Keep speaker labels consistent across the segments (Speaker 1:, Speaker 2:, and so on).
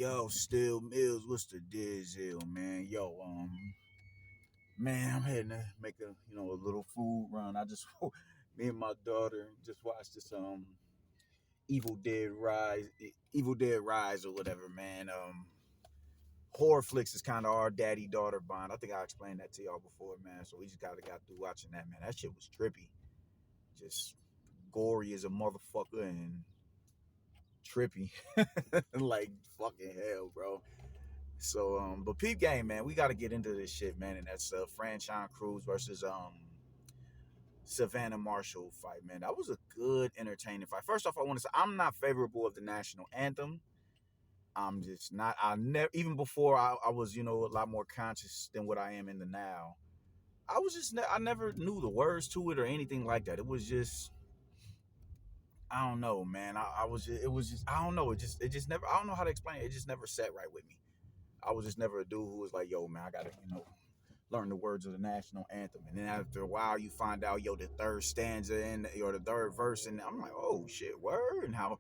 Speaker 1: Yo, Still Mills, what's the deal, man? Yo, man, I'm heading to make a little food run. I just me and my daughter just watched this Evil Dead Rise or whatever, man. Horror flicks is kind of our daddy daughter bond. I think I explained that to y'all before, man. So we just got through watching that, man. That shit was trippy, just gory as a motherfucker and trippy, like fucking hell, bro. So, but peep game, man, we got to get into this shit, man, and that's franchon Cruz versus Savannah Marshall fight, man. That was a good, entertaining fight. First off, I want to say I'm not favorable of the national anthem. I'm just not. I never, even before I was, a lot more conscious than what I am in the now. I was just, I never knew the words to it or anything like that. It was just, I don't know, man. I was, just, it was just, I don't know. It just never. I don't know how to explain it. It just never sat right with me. I was just never a dude who was like, yo, man, I gotta, learn the words of the national anthem. And then after a while, you find out, yo, the third stanza or the third verse, and I'm like, oh shit, word, and how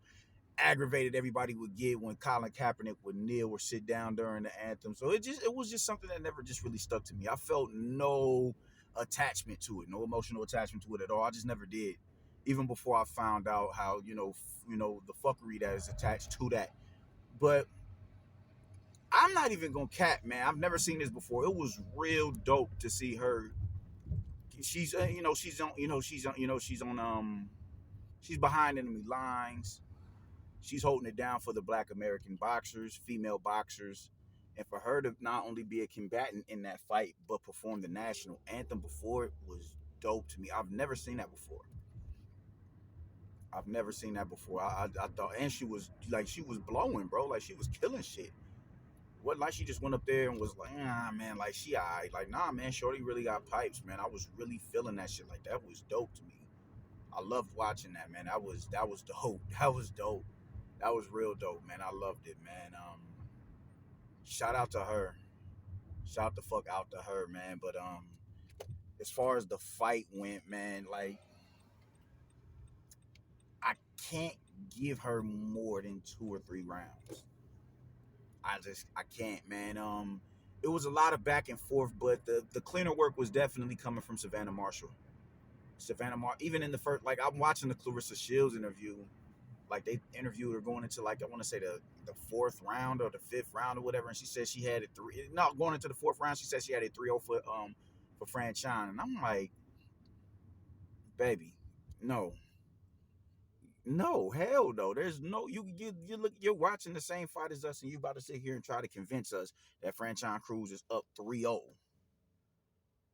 Speaker 1: aggravated everybody would get when Colin Kaepernick would kneel or sit down during the anthem. So it was just something that never just really stuck to me. I felt no attachment to it, no emotional attachment to it at all. I just never did. Even before I found out how the fuckery that is attached to that. But I'm not even gonna cap, man. I've never seen this before. It was real dope to see her. She's she's behind enemy lines. She's holding it down for the Black American boxers, female boxers, and for her to not only be a combatant in that fight but perform the national anthem before it was dope to me. I've never seen that before. I've never seen that before. I thought, and she was blowing, bro. Like she was killing shit. What like she just went up there and was like, ah man, like she alright. Like, nah man, Shorty really got pipes, man. I was really feeling that shit. Like that was dope to me. I loved watching that, man. That was dope. That was dope. That was real dope, man. I loved it, man. Shout out to her. Shout the fuck out to her, man. But as far as the fight went, man, like I can't give her more than 2 or 3 rounds. I can't, man. It was a lot of back and forth, but the cleaner work was definitely coming from Savannah Marshall. Even in the first, like I'm watching the Clarissa Shields interview, like they interviewed her going into like I want to say the fourth round or the fifth round or whatever, and she said she had it three. No, going into the fourth round, she said she had a 3-0 for franchon, and I'm like, baby, no, no, hell no. There's no you're watching the same fight as us, and you about to sit here and try to convince us that franchon Cruz is up 3-0.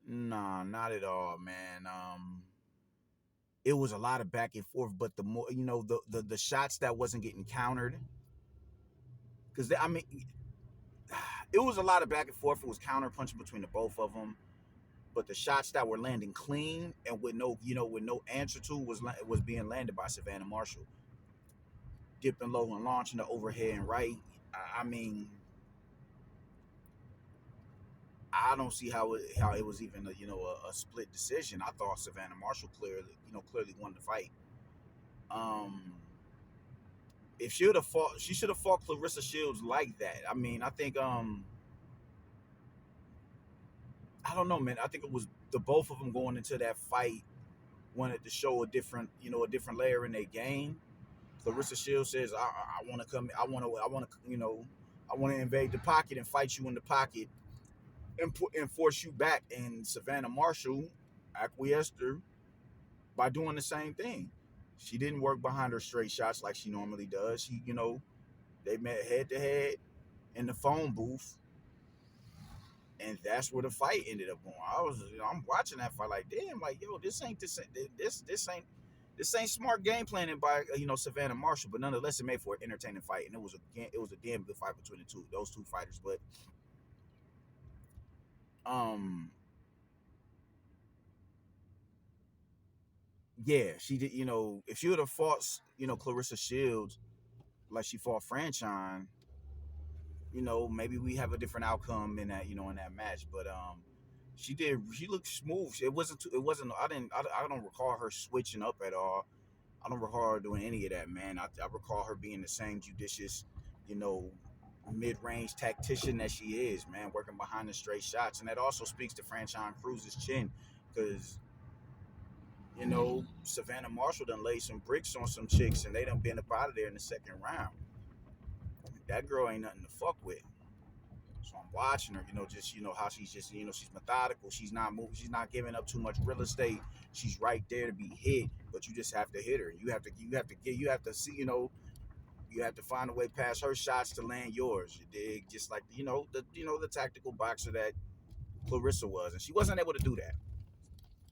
Speaker 1: Nah, not at all, man. It was a lot of back and forth, but the more the shots that wasn't getting countered, because I mean, it was a lot of back and forth. It was counter punching between the both of them, but the shots that were landing clean and with no answer to was being landed by Savannah Marshall, dipping low and launching the overhead and right. I mean, I don't see how it was even a split decision. I thought Savannah Marshall clearly won the fight. Um, if she should have fought Clarissa Shields like that. I mean, I think I don't know, man. I think it was the both of them going into that fight wanted to show a different layer in their game. Clarissa Shields says, "I want to come. I want to invade the pocket and fight you in the pocket and force you back." And Savannah Marshall acquiesced her by doing the same thing. She didn't work behind her straight shots like she normally does. They met head to head in the phone booth, and that's where the fight ended up going. I'm watching that fight like, damn, like yo, this ain't smart game planning by Savannah Marshall, but nonetheless, it made for an entertaining fight, and it was a damn good fight between those two fighters. But um, yeah, she did. If she would have fought Clarissa Shields like she fought Franchon, maybe we have a different outcome in that match. But she looked smooth. I don't recall her switching up at all. I don't recall her doing any of that, man. I recall her being the same judicious, you know, mid-range tactician that she is, man, working behind the straight shots, and that also speaks to Franchon Cruz's chin, because Savannah Marshall done laid some bricks on some chicks, and they done been up out of there in the second round. That girl ain't nothing to fuck with. So I'm watching her, just how she's just, she's methodical. She's not moving. She's not giving up too much real estate. She's right there to be hit, but you just have to hit her. You have to see, you have to find a way past her shots to land yours. You dig? Just like the tactical boxer that Clarissa was, and she wasn't able to do that.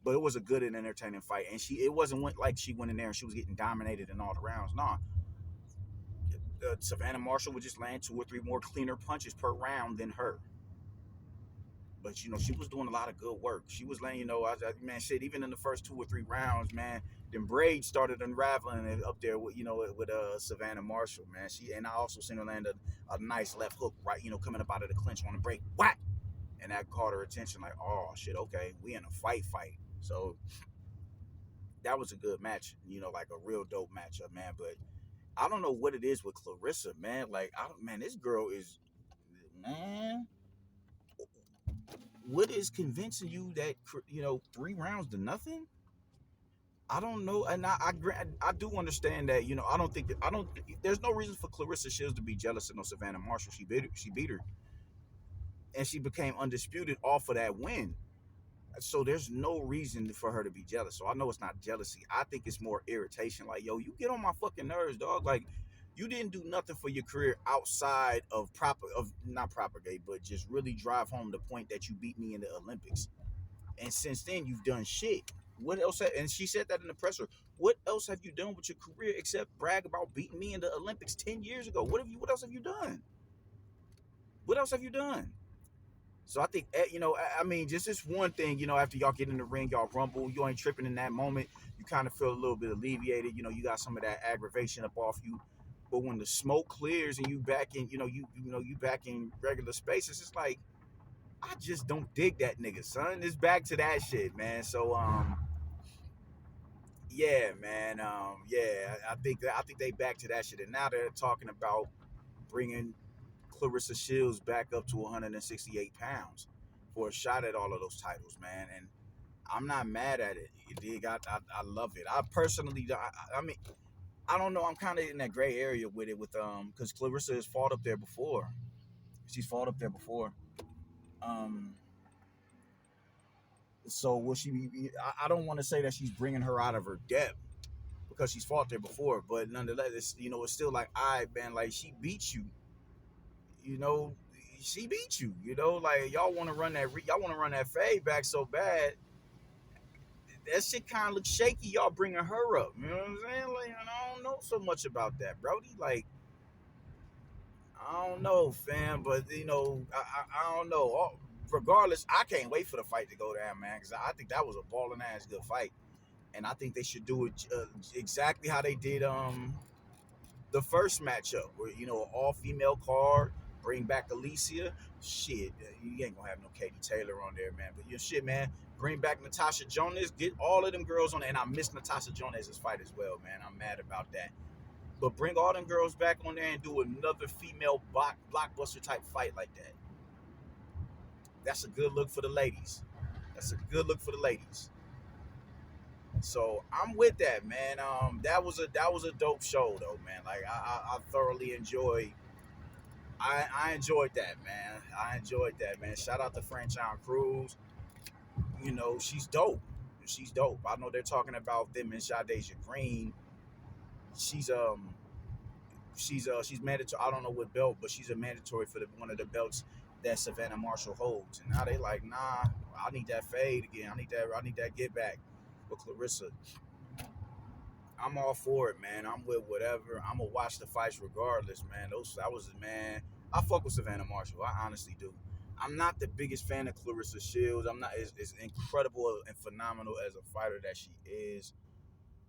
Speaker 1: But it was a good and entertaining fight, and it wasn't like she went in there and she was getting dominated in all the rounds. Nah, Savannah Marshall would just land 2 or 3 more cleaner punches per round than her. But she was doing a lot of good work. She was laying, man, shit. Even in the first 2 or 3 rounds, man, then braids started unraveling it up there with Savannah Marshall, man. I also seen her land a nice left hook, right, coming up out of the clinch on the break, whack, and that caught her attention. Like, oh shit, okay, we in a fight. So that was a good match, like a real dope matchup, man. But I don't know what it is with Clarissa, man. Like, man, this girl is, man. What is convincing you that 3 rounds to nothing? I don't know, and I do understand that. I don't. There's no reason for Clarissa Shields to be jealous of no Savannah Marshall. She beat her, and she became undisputed off of that win. So there's no reason for her to be jealous. So I know it's not jealousy. I think it's more irritation. Like, yo, you get on my fucking nerves, dog. Like, you didn't do nothing for your career outside of not propagate, but just really drive home the point that you beat me in the Olympics. And since then, you've done shit. What else? And she said that in the presser. What else have you done with your career except brag about beating me in the Olympics 10 years ago? What else have you done? What else have you done? So I think, I mean, just this one thing, after y'all get in the ring, y'all rumble, you ain't tripping in that moment. You kind of feel a little bit alleviated. You got some of that aggravation up off you. But when the smoke clears and you back in, you back in regular spaces, it's like, I just don't dig that nigga, son. It's back to that shit, man. So, yeah, man, yeah, I think they back to that shit, and now they're talking about bringing Clarissa Shields back up to 168 pounds for a shot at all of those titles, man. And I'm not mad at it. You dig? I love it. I personally, I mean, I don't know. I'm kind of in that gray area with it, because Clarissa has fought up there before. She's fought up there before. Um, so will she be? I don't want to say that she's bringing her out of her depth because she's fought there before, but nonetheless, it's still like, all right, man, like she beat you, you know, she beat you, like y'all want to run that fade back so bad. That shit kind of looks shaky. Y'all bringing her up, you know what I'm saying? Like, I don't know so much about that, Brody. Like, I don't know, fam, but I don't know. Regardless, I can't wait for the fight to go down, man, because I think that was a balling ass good fight, and I think they should do it exactly how they did the first matchup, where an all female card, bring back Alicia. Shit, you ain't gonna have no Katie Taylor on there, man. But shit, man, bring back Natasha Jonas. Get all of them girls on there, and I miss Natasha Jonas' fight as well, man. I'm mad about that. But bring all them girls back on there and do another female blockbuster type fight like that. That's a good look for the ladies. That's a good look for the ladies. So I'm with that, man. That was a dope show though, man. Like I thoroughly enjoyed. I enjoyed that, man. I enjoyed that, man. Shout out to Franchon Cruz. She's dope. She's dope. I know they're talking about them and Shadeja Green. She's she's mandatory. I don't know what belt, but she's a mandatory for one of the belts that Savannah Marshall holds. And now they like, nah, I need that fade again. I need that get back with Clarissa. I'm all for it, man. I'm with whatever. I'm gonna watch the fights regardless, man. That was man. I fuck with Savannah Marshall. I honestly do. I'm not the biggest fan of Clarissa Shields. I'm not as incredible and phenomenal as a fighter that she is.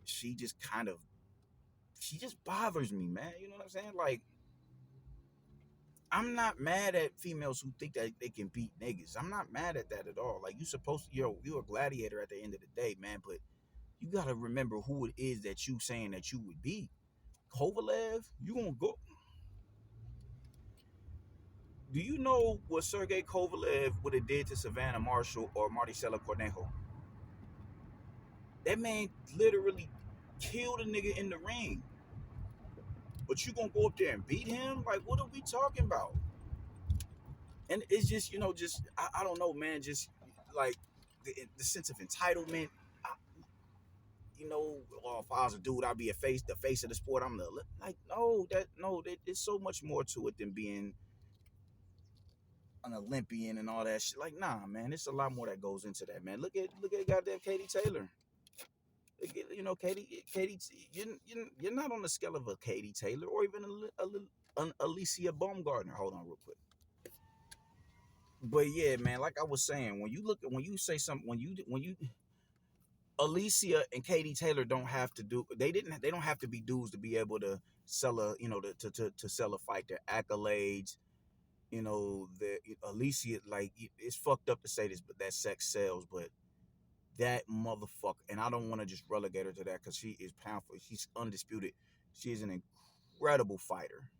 Speaker 1: She just she just bothers me, man. You know what I'm saying? Like, I'm not mad at females who think that they can beat niggas. I'm not mad at that at all. Like, you're a gladiator at the end of the day, man. But you gotta remember who it is that you saying that you would beat. Kovalev, you gonna go? Do you know what Sergey Kovalev would have did to Savannah Marshall or Marticela Cornejo? That man literally killed a nigga in the ring. But you gonna go up there and beat him? Like, what are we talking about? And it's just, just I don't know, man. Just like the sense of entitlement. I, if I was a dude, I'd be the face of the sport. I'm the like, no, there's so much more to it than being an Olympian and all that shit. Like, nah, man, there's a lot more that goes into that, man. Look at goddamn Katie Taylor. Katie, you're not on the scale of a Katie Taylor or even an Alicia Baumgartner. Hold on, real quick. But yeah, man, like I was saying, when you say something, when you Alicia and Katie Taylor don't have to do they don't have to be dudes to be able to sell a to sell a fight. Their accolades, the Alicia, like, it's fucked up to say this, but that sex sells. But that motherfucker, and I don't want to just relegate her to that because she is powerful. She's undisputed. She is an incredible fighter.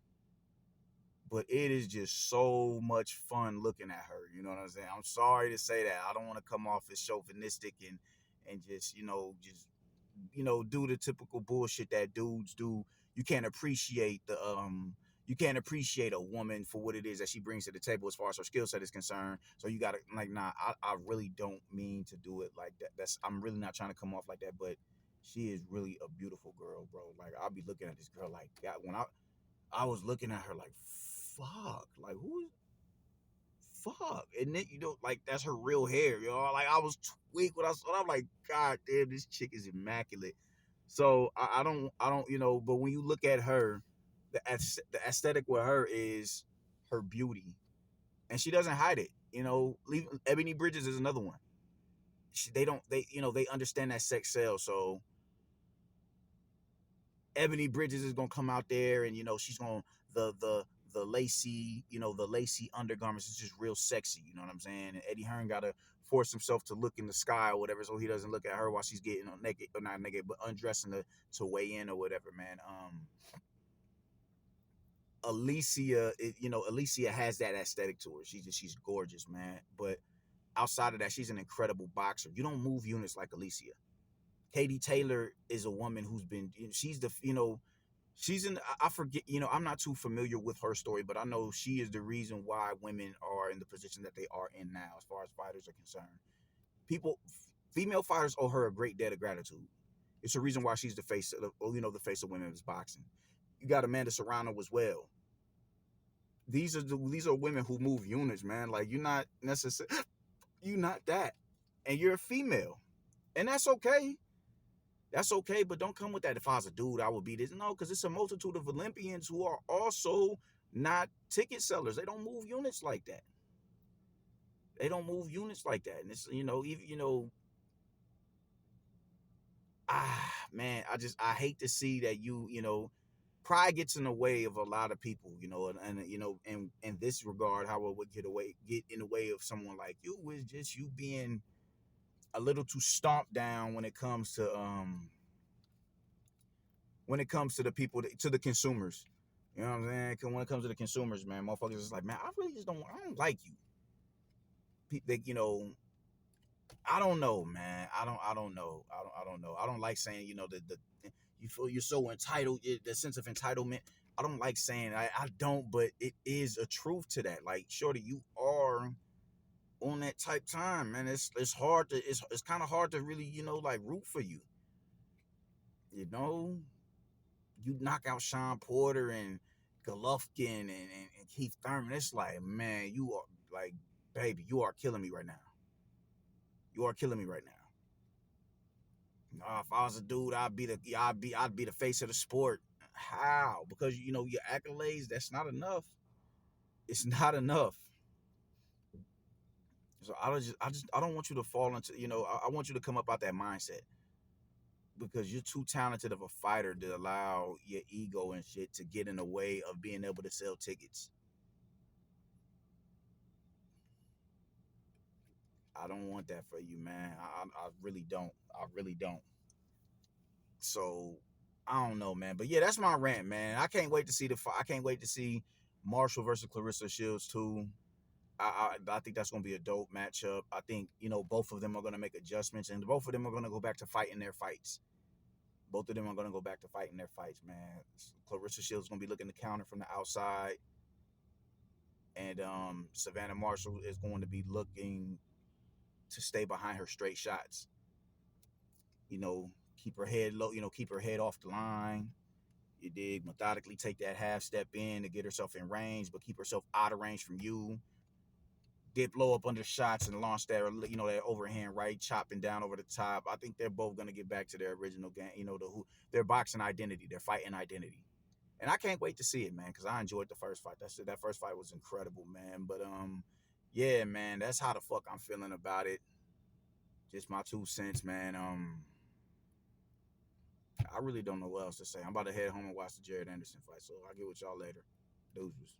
Speaker 1: But it is just so much fun looking at her. You know what I'm saying? I'm sorry to say that. I don't want to come off as chauvinistic and just do the typical bullshit that dudes do. You can't appreciate you can't appreciate a woman for what it is that she brings to the table as far as her skill set is concerned. So you gotta, like, nah, I really don't mean to do it like that. I'm really not trying to come off like that, but she is really a beautiful girl, bro. Like, I'll be looking at this girl like, God, when I was looking at her like, fuck, like, who is fuck? And then, like, that's her real hair, like, I was tweaked when I saw it. I'm like, God damn, this chick is immaculate. So I don't, but when you look at her, the aesthetic with her is her beauty, and she doesn't hide it. Ebony Bridges is another one. They don't, they understand that sex sells. So Ebony Bridges is gonna come out there, and she's gonna the lacy, the lacy undergarments is just real sexy. You know what I'm saying? And Eddie Hearn gotta force himself to look in the sky or whatever, so he doesn't look at her while she's getting naked, or not naked, but undressing to weigh in or whatever, man. Alicia, Alicia has that aesthetic to her. She's gorgeous, man. But outside of that, she's an incredible boxer. You don't move units like Alicia. Katie Taylor is a woman who's been, she's the, she's in, I forget, I'm not too familiar with her story, but I know she is the reason why women are in the position that they are in now, as far as fighters are concerned. People, female fighters owe her a great debt of gratitude. It's a reason why she's the face of, the face of women's boxing. You got Amanda Serrano as well. These are women who move units, man. Like, you're not necessarily, you're not that, and you're a female, and that's okay. That's okay, but don't come with that. If I was a dude, I would be this. No, because it's a multitude of Olympians who are also not ticket sellers. They don't move units like that. They don't move units like that. And it's, even, man, I hate to see that pride gets in the way of a lot of people, in this regard, how it would get in the way of someone like you is just you being a little too stomped down when it comes to the people, to the consumers. You know what I'm saying? 'Cause when it comes to the consumers, man, motherfuckers is like, man, I don't like you. They, I don't know, man. I don't know. I don't know. I don't like saying, the you feel you're so entitled, the sense of entitlement. I don't like saying I don't, but it is a truth to that. Like, shorty, you are on that type time, man. It's hard to it's kind of hard to really, like, root for you. You know, you knock out Sean Porter and Golovkin and Keith Thurman. It's like, man, you are like, baby, you are killing me right now. You are killing me right now. If I was a dude, I'd be the face of the sport. How? Because your accolades. That's not enough. It's not enough. So I don't want you to fall into. I want you to come up out that mindset, because you're too talented of a fighter to allow your ego and shit to get in the way of being able to sell tickets. I don't want that for you, man. I really don't. I really don't. So I don't know, man. But yeah, that's my rant, man. I can't wait to see I can't wait to see Marshall versus Clarissa Shields too. I think that's going to be a dope matchup. I think both of them are going to make adjustments, and both of them are going to go back to fighting their fights. Both of them are going to go back to fighting their fights, man. Clarissa Shields is going to be looking to counter from the outside, and Savannah Marshall is going to be looking to stay behind her straight shots. Keep her head low. Keep her head off the line. You dig? Methodically take that half step in to get herself in range, but keep herself out of range from you. Dip low up under shots and launch that overhand right, chopping down over the top. I think they're both gonna get back to their original game. Their boxing identity, their fighting identity, and I can't wait to see it, man, because I enjoyed the first fight. That first fight was incredible, man. But yeah, man, that's how the fuck I'm feeling about it. Just my 2 cents, man. I really don't know what else to say. I'm about to head home and watch the Jared Anderson fight, so I'll get with y'all later. Deuces.